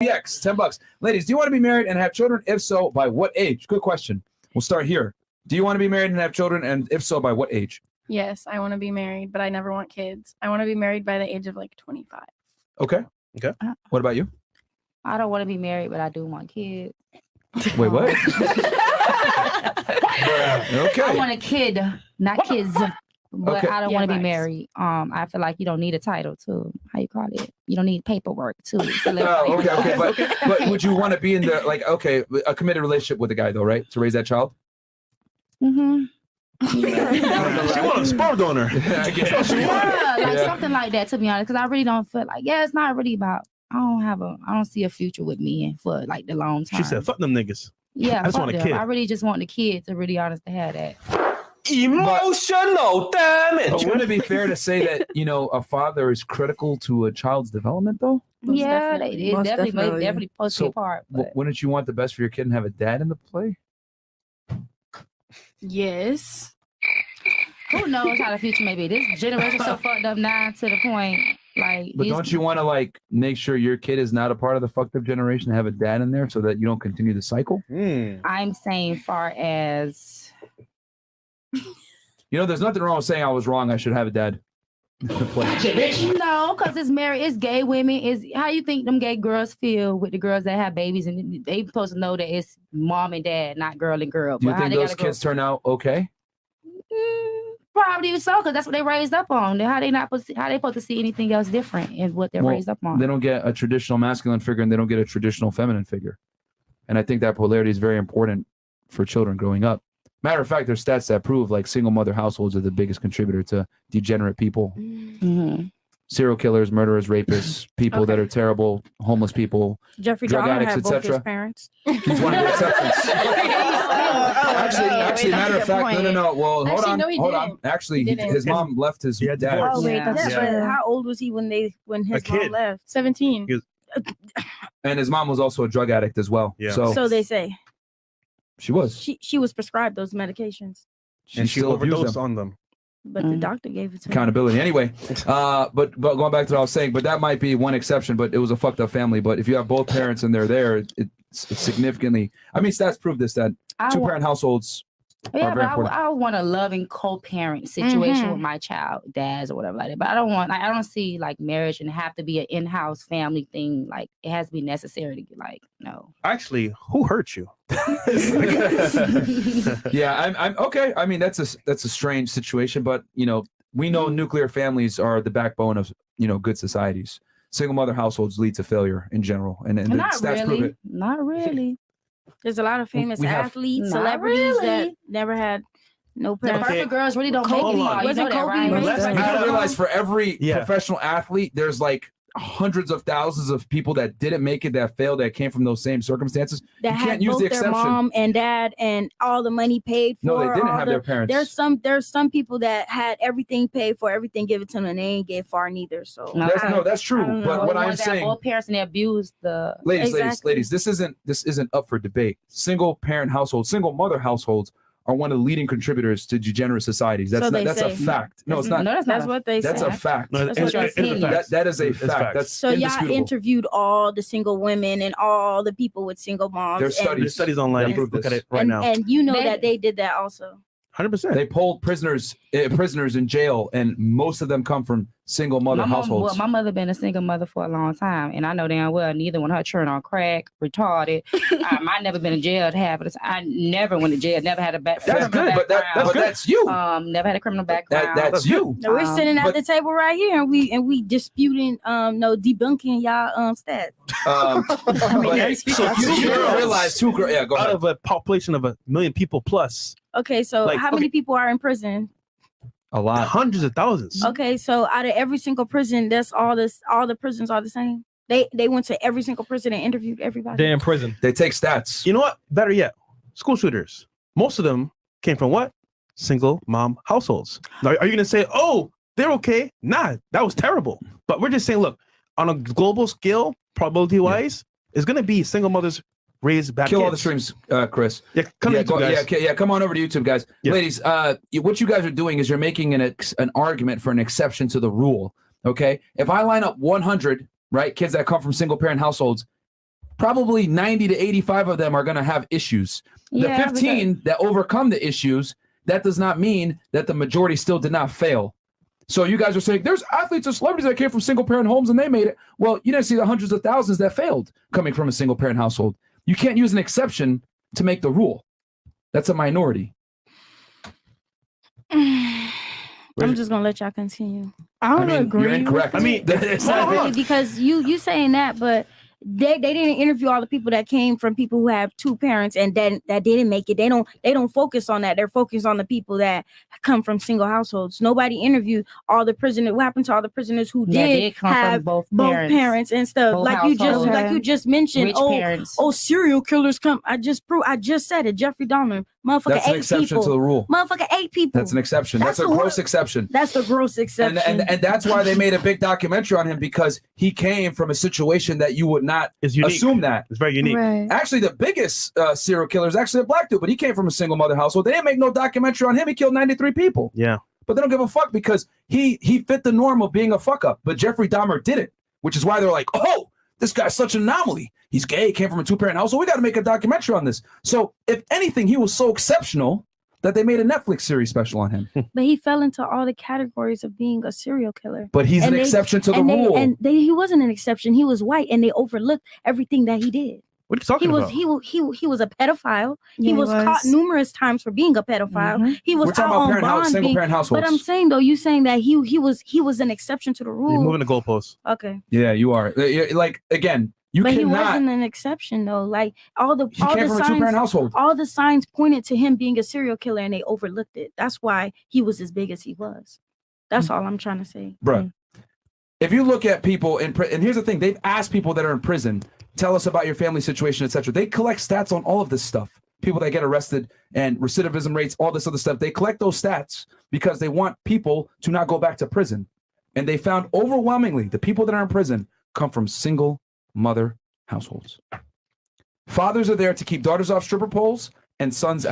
PX, $10. Ladies, do you want to be married and have children? If so, by what age? Good question. We'll start here. Do you want to be married and have children? And if so, by what age? Yes, I want to be married, but I never want kids. I want to be married by the age of like 25. Okay. What about you? I don't want to be married, but I do want kids. Wait, what? Okay. I want a kid, not kids. But Okay. I don't want to be married. I feel like you don't need a title too. How you call it? You don't need paperwork too. Okay. But would you want to be in the a committed relationship with a guy though, right? To raise that child? Mm-hmm. She want a sperm donor. Something like that. To be honest, because I really don't feel like it's not really about. I don't see a future with me for like the long time. She said, "Fuck them niggas." Yeah, I just want a kid. I really just want the kid to really honest to have that. Emotional damage. But wouldn't it be fair to say that a father is critical to a child's development though? Yeah, they definitely supposed to be a part. But Wouldn't you want the best for your kid and have a dad in the play? Yes. Who knows how the future may be? This generation so fucked up now to the point. But don't you want to make sure your kid is not a part of the fucked up generation and have a dad in there so that you don't continue the cycle? I'm saying far as there's nothing wrong with saying I was wrong. I should have a dad. No, because it's gay women. Is how you think them gay girls feel with the girls that have babies, and they supposed to know that it's mom and dad, not girl and girl. Do you think those kids turn out okay? Probably so, because that's what they raised up on. How they supposed to see anything else different in what they're raised up on? They don't get a traditional masculine figure, and they don't get a traditional feminine figure. And I think that polarity is very important for children growing up. Matter of fact, there's stats that prove single mother households are the biggest contributor to degenerate people. Mm-hmm. Serial killers, murderers, rapists, people that are terrible, homeless people, Jeffrey drug Dahmer addicts, had both his etc. parents. He's one of the exceptions. Actually, matter of fact, no. Well, hold on. Actually, his mom left his dad. Oh wait, but how old was he when his mom left? 17. And his mom was also a drug addict as well. Yeah. So they say. She was. She was prescribed those medications. And she overdosed on them. But the doctor gave it to accountability. Anyway, but going back to what I was saying, but that might be one exception, but it was a fucked up family. But if you have both parents and they're there, it's significantly, stats prove this, that two-parent households are very important. I want a loving co-parent situation with my child, dads or whatever like that. But I don't see marriage and have to be an in-house family thing. It has to be necessary to get no. Actually, who hurt you? Yeah, I'm okay. That's a strange situation, but we know nuclear families are the backbone of good societies. Single mother households lead to failure in general, and the stats prove it. Not really. There's a lot of famous athletes, celebrities that never had no parents. The perfect girls really don't make it. Wasn't Kobe raised? You gotta realize for every professional athlete, there's hundreds of thousands of people that didn't make it, that failed, that came from those same circumstances. That you had can't use both the their exception. mom and dad and all the money paid for. No, they didn't have their parents. There's some people that had everything paid for, everything given to them, and they ain't get far neither. So that's true. But what I'm saying, both parents and they abused the ladies, this isn't up for debate. Single parent households, single mother households are one of the leading contributors to degenerate societies. That's a fact. No, it's not. That's what they say. That's a fact. That is a fact. That's so y'all interviewed all the single women and all the people with single moms. There's studies online. Look at it right now. And that they did that also. 100%. They polled prisoners in jail, and most of them come from single mother households. My mother been a single mother for a long time, and I know damn well neither one of her children on crack, retarded. I never been in jail to have it. I never went to jail. Never had a That's good, but that's you. Never had a criminal background. That's you. Now we're sitting at the table right here, and we disputing, debunking y'all stats. So you realize two girls. Yeah, go ahead. Out of a population of 1 million people plus. Okay, so how many people are in prison? A lot. Hundreds of thousands. Okay, so out of every single prison, that's all the prisons are the same. They went to every single prison and interviewed everybody. They're in prison. They take stats. You know what? Better yet, school shooters. Most of them came from what? Single mom households. Now, are you going to say, oh, they're okay? Nah, that was terrible. But we're just saying, look, on a global scale, probability-wise, it's going to be single mothers raised back. Kill all the streams, Chris. Yeah, come on over to YouTube, guys. Yeah. Ladies, what you guys are doing is you're making an argument for an exception to the rule. Okay, if I line up 100 kids that come from single parent households, probably 90 to 85 of them are going to have issues. The Yeah, 15 that overcome the issues, that does not mean that the majority still did not fail. So you guys are saying there's athletes and celebrities that came from single parent homes and they made it. Well, you didn't see the hundreds of thousands that failed coming from a single parent household. You can't use an exception to make the rule. That's a minority. I'm just gonna let y'all continue. I don't You're agree. incorrect. I mean, Exactly, because you saying that, but they didn't interview all the people that came from people who have two parents and then that didn't make it. They don't focus on that. They're focused on the people that come from single households. Nobody interviewed all the prisoners. What happened to all the prisoners who did come have from both parents and stuff? both Like households. you just mentioned. Rich Oh, parents. serial killers come. I just said it. Jeffrey Dahmer, motherfucker, That's an 8 exception people. to the rule. Motherfucker, 8 people. That's an exception. That's a That's the gross wor- exception. That's the gross exception. And that's why they made a big documentary on him, because he came from a situation that you would not It's unique. assume that. It's very unique. Right. Actually, the biggest serial killer is actually a black dude, but he came from a single mother household. They didn't make no documentary on him. He killed 93 people. Yeah. But they don't give a fuck because he fit the norm of being a fuck up. But Jeffrey Dahmer didn't, which is why they're like, oh, this guy's such an anomaly. He's gay, came from a 2-parent household. We got to make a documentary on this. So if anything, he was so exceptional that they made a Netflix series special on him. But he fell into all the categories of being a serial killer. But he's And an they- exception to the and rule. he wasn't an exception. He was white, and they overlooked everything that he did. What are you talking about? He was a pedophile. Yeah, he was caught numerous times for being a pedophile. He was We're talking out on about bond single being. parent households. But I'm saying though, you saying that he was an exception to the You're rule. moving the goalposts. Okay, Yeah, you are. Like, again, you but he cannot. wasn't an exception though. Like all the He came from a 2-parent household. all the signs pointed to him being a serial killer, and they overlooked it. That's why he was as big as he was. That's all I'm trying to say. Bruh, if you look at people in prison, and here's the thing, they've asked people that are in prison, tell us about your family situation, etc. They collect stats on all of this stuff. People that get arrested and recidivism rates, all this other stuff. They collect those stats because they want people to not go back to prison. And they found overwhelmingly the people that are in prison come from single mother households. Fathers are there to keep daughters off stripper poles and sons